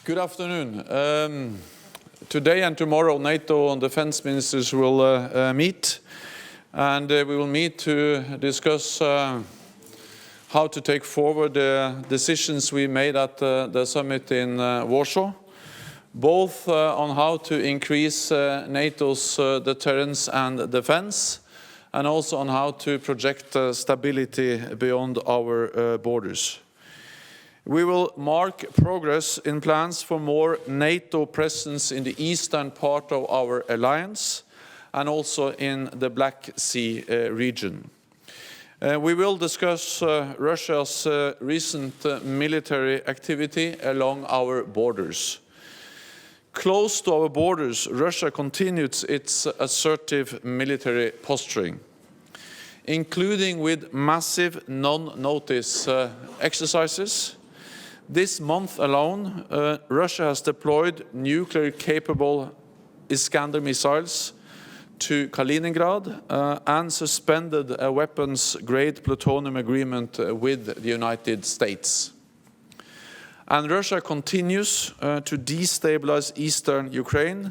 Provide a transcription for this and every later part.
Good afternoon. Today and tomorrow, NATO Defence Ministers will meet, and we will meet to discuss how to take forward the decisions we made at the summit in Warsaw, both on how to increase NATO's deterrence and defence, and also on how to project stability beyond our borders. We will mark progress in plans for more NATO presence in the eastern part of our alliance and also in the Black Sea region. We will discuss Russia's recent military activity along our borders. Close to our borders, Russia continues its assertive military posturing, including with massive non-notice exercises. This month alone, Russia has deployed nuclear-capable Iskander missiles to Kaliningrad and suspended a weapons-grade plutonium agreement with the United States. And Russia continues to destabilize eastern Ukraine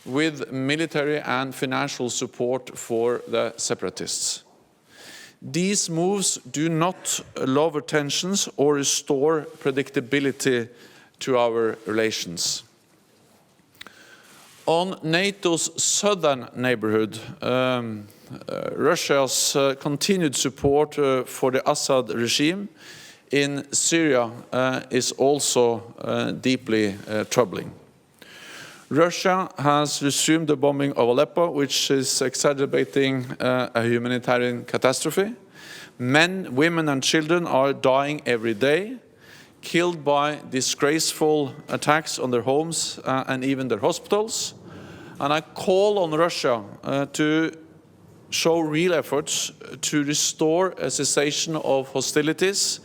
with military and financial support for the separatists. These moves do not lower tensions or restore predictability to our relations. On NATO's southern neighborhood, Russia's continued support for the Assad regime in Syria is also deeply troubling. Russia has resumed the bombing of Aleppo, which is exacerbating a humanitarian catastrophe. Men, women and children are dying every day, killed by disgraceful attacks on their homes and even their hospitals. And I call on Russia to show real efforts to restore a cessation of hostilities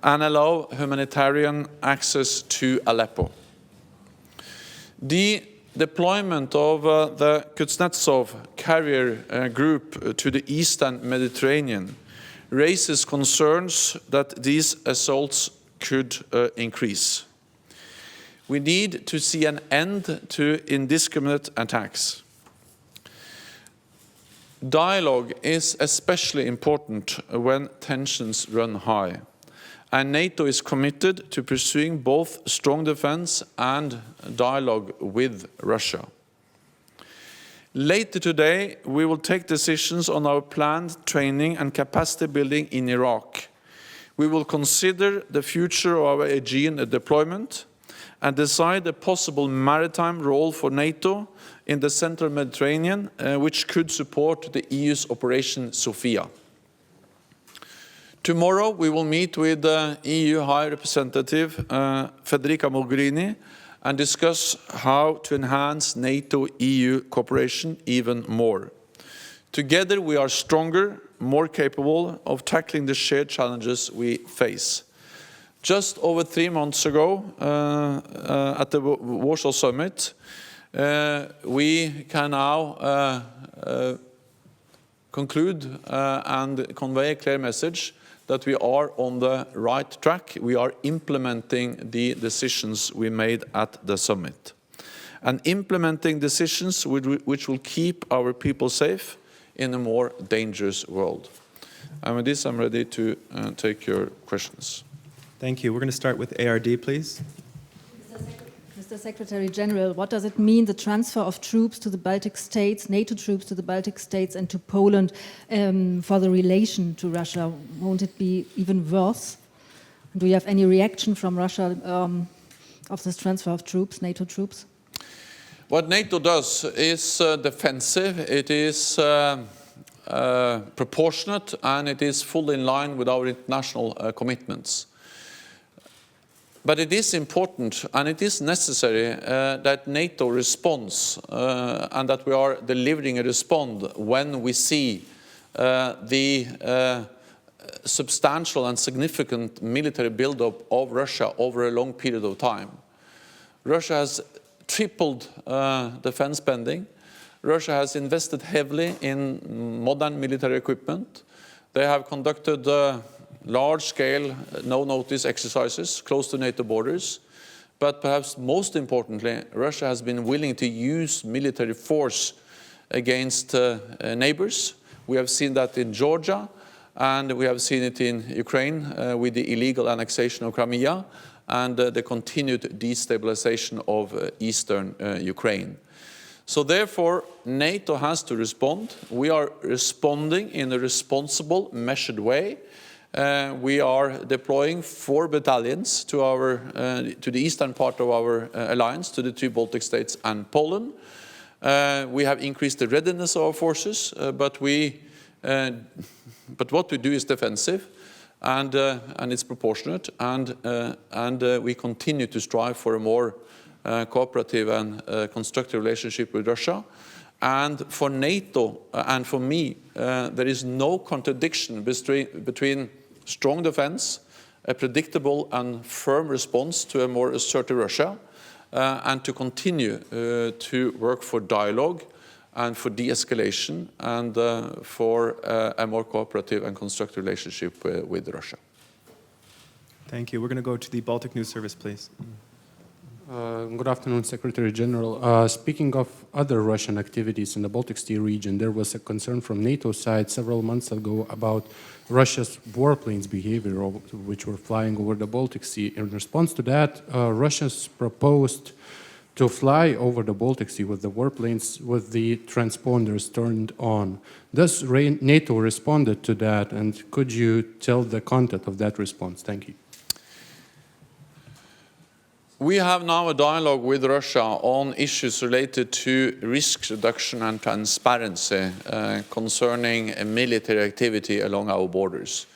and allow humanitarian access to Aleppo. The deployment of the Kuznetsov carrier group to the eastern Mediterranean raises concerns that these assaults could increase. We need to see an end to indiscriminate attacks. Dialogue is especially important when tensions run high. And NATO is committed to pursuing both strong defense and dialogue with Russia. Later today, we will take decisions on our planned training and capacity building in Iraq. We will consider the future of our Aegean deployment and decide a possible maritime role for NATO in the central Mediterranean, which could support the EU's Operation Sophia. Tomorrow, we will meet with EU High Representative Federica Mogherini and discuss how to enhance NATO-EU cooperation even more. Together, we are stronger, more capable of tackling the shared challenges we face. Just over 3 months ago, at the Warsaw Summit, we can now conclude and convey a clear message that we are on the right track. We are implementing the decisions we made at the summit. And implementing decisions which will keep our people safe in a more dangerous world. And with this, I'm ready to take your questions. Thank you. We're going to start with ARD, please. Mr. Secretary General, what does it mean, the transfer of troops to the Baltic states, NATO troops to the Baltic states and to Poland for the relation to Russia? Won't it be even worse? Do you have any reaction from Russia of this transfer of troops, NATO troops? What NATO does is defensive, it is proportionate, and it is fully in line with our international commitments. But it is important and it is necessary that NATO responds and that we are delivering a response when we see the substantial and significant military buildup of Russia over a long period of time. Russia has tripled defense spending. Russia has invested heavily in modern military equipment. They have conducted large-scale no-notice exercises close to NATO borders. but perhaps most importantly, Russia has been willing to use military force against neighbors. We have seen that in Georgia, and we have seen it in Ukraine with the illegal annexation of Crimea and the continued destabilization of eastern Ukraine. So therefore, NATO has to respond. We are responding in a responsible, measured way. We are deploying 4 battalions to the eastern part of our alliance, to the 2 Baltic states and Poland. We have increased the readiness of our forces, but what we do is defensive, and it's proportionate, and we continue to strive for a more cooperative and constructive relationship with Russia. And for NATO and for me, there is no contradiction between strong defense, a predictable and firm response to a more assertive Russia, and to continue to work for dialogue and for de-escalation and for a more cooperative and constructive relationship with Russia. Thank you. We're going to go to the Baltic News Service, please. Good afternoon, Secretary General. Speaking of other Russian activities in the Baltic Sea region, there was a concern from NATO side several months ago about Russia's warplanes' behavior, which were flying over the Baltic Sea. In response to that, Russia's proposed to fly over the Baltic Sea with the warplanes with the transponders turned on. Thus, NATO responded to that, and could you tell the content of that response? Thank you. We have now a dialogue with Russia on issues related to risk reduction and transparency concerning military activity along our borders.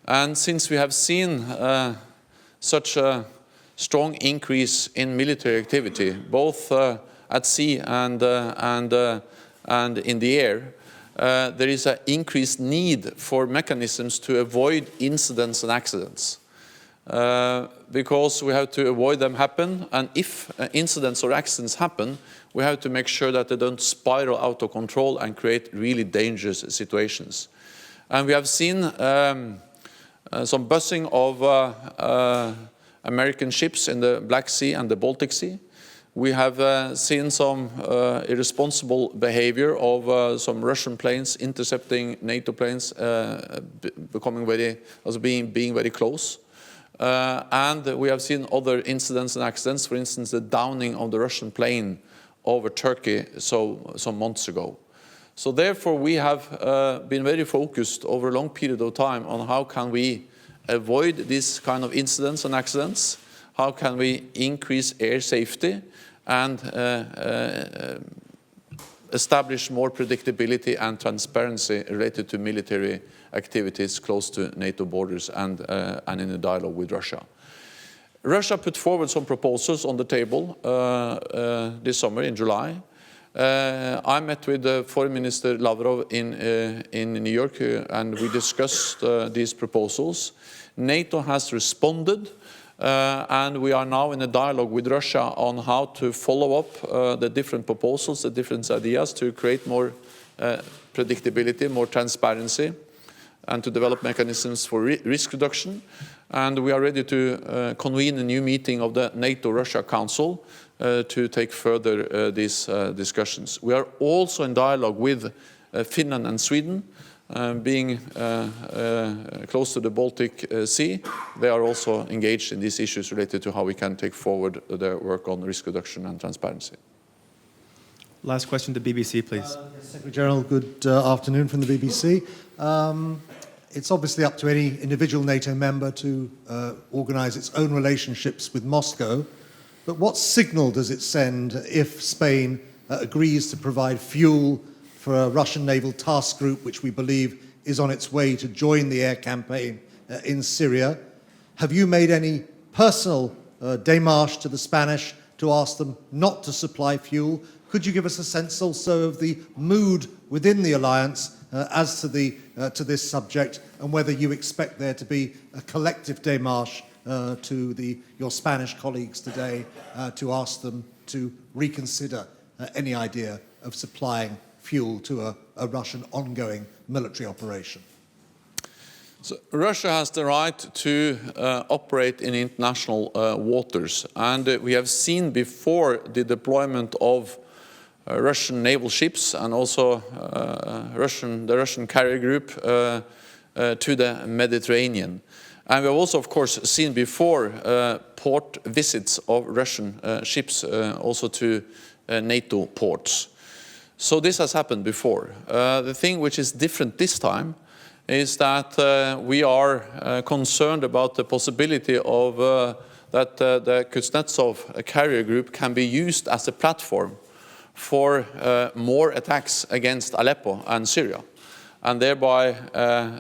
And since we have seen such a strong increase in military activity, both at sea and in the air, there is an increased need for mechanisms to avoid incidents and accidents. Because we have to avoid them happen, and if incidents or accidents happen, we have to make sure that they don't spiral out of control and create really dangerous situations. And we have seen some buzzing of American ships in the Black Sea and the Baltic Sea. We have seen some irresponsible behavior of some Russian planes intercepting NATO planes, being very close. And we have seen other incidents and accidents, for instance, the downing of the Russian plane over Turkey some months ago. So therefore, we have been very focused over a long period of time on how can we avoid these kind of incidents and accidents, how can we increase air safety and establish more predictability and transparency related to military activities close to NATO borders and in a dialogue with Russia. Russia put forward some proposals on the table this summer in July. I met with Foreign Minister Lavrov in New York and we discussed these proposals. NATO has responded and we are now in a dialogue with Russia on how to follow up the different proposals, the different ideas to create more predictability, more transparency, and to develop mechanisms for risk reduction. And we are ready to convene a new meeting of the NATO-Russia Council to take further these discussions. We are also in dialogue with Finland and Sweden, being close to the Baltic Sea. They are also engaged in these issues related to how we can take forward their work on risk reduction and transparency. Last question to BBC, please. Secretary General, good afternoon from the BBC. It's obviously up to any individual NATO member to organise its own relationships with Moscow, but what signal does it send if Spain agrees to provide fuel for a Russian naval task group which we believe is on its way to join the air campaign in Syria? Have you made any personal démarche to the Spanish to ask them not to supply fuel? Could you give us a sense also of the mood within the alliance as to this subject, and whether you expect there to be a collective démarche to your Spanish colleagues today to ask them to reconsider any idea of supplying fuel to a Russian ongoing military operation? So Russia has the right to operate in international waters, and we have seen before the deployment of Russian naval ships and also the Russian carrier group to the Mediterranean. And we have also, of course, seen before port visits of Russian ships also to NATO ports. So this has happened before. The thing which is different this time is that we are concerned about the possibility of that the Kuznetsov carrier group can be used as a platform for more attacks against Aleppo and Syria, and thereby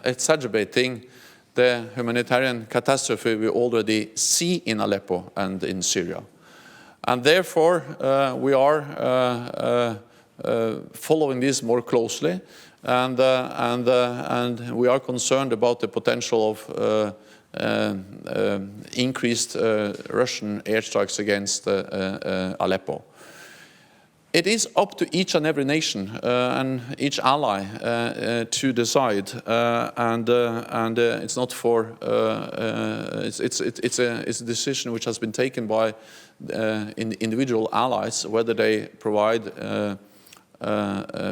exacerbating the humanitarian catastrophe we already see in Aleppo and in Syria. And therefore, we are following this more closely, and we are concerned about the potential of increased Russian airstrikes against Aleppo. It is up to each and every nation and each ally to decide, and it's not for it's a decision which has been taken by individual allies whether they provide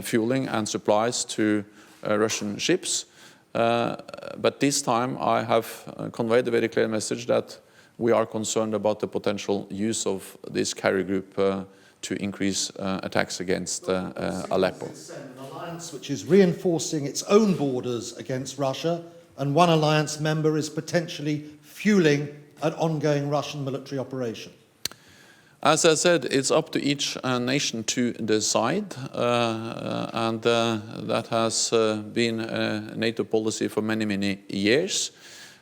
fueling and supplies to Russian ships. But this time I have conveyed a very clear message that we are concerned about the potential use of this carrier group to increase attacks against Aleppo. An alliance which is reinforcing its own borders against Russia, and one alliance member is potentially fueling an ongoing Russian military operation. As I said, it's up to each nation to decide, and that has been a NATO policy for many, many years.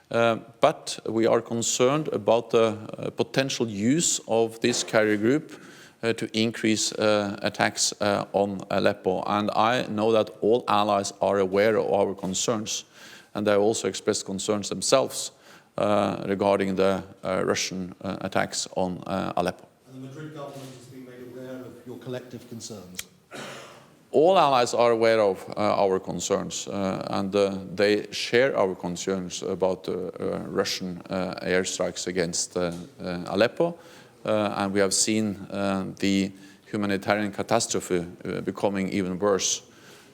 But we are concerned about the potential use of this carrier group to increase attacks on Aleppo. And I know that all allies are aware of our concerns, and they also expressed concerns themselves regarding the Russian attacks on Aleppo. And the Madrid government has been made aware of your collective concerns? All allies are aware of our concerns, and they share our concerns about Russian airstrikes against Aleppo. And we have seen the humanitarian catastrophe becoming even worse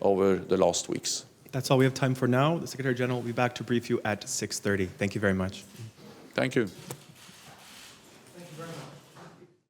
over the last weeks. That's all we have time for now. The Secretary General will be back to brief you at 6:30. Thank you very much. Thank you.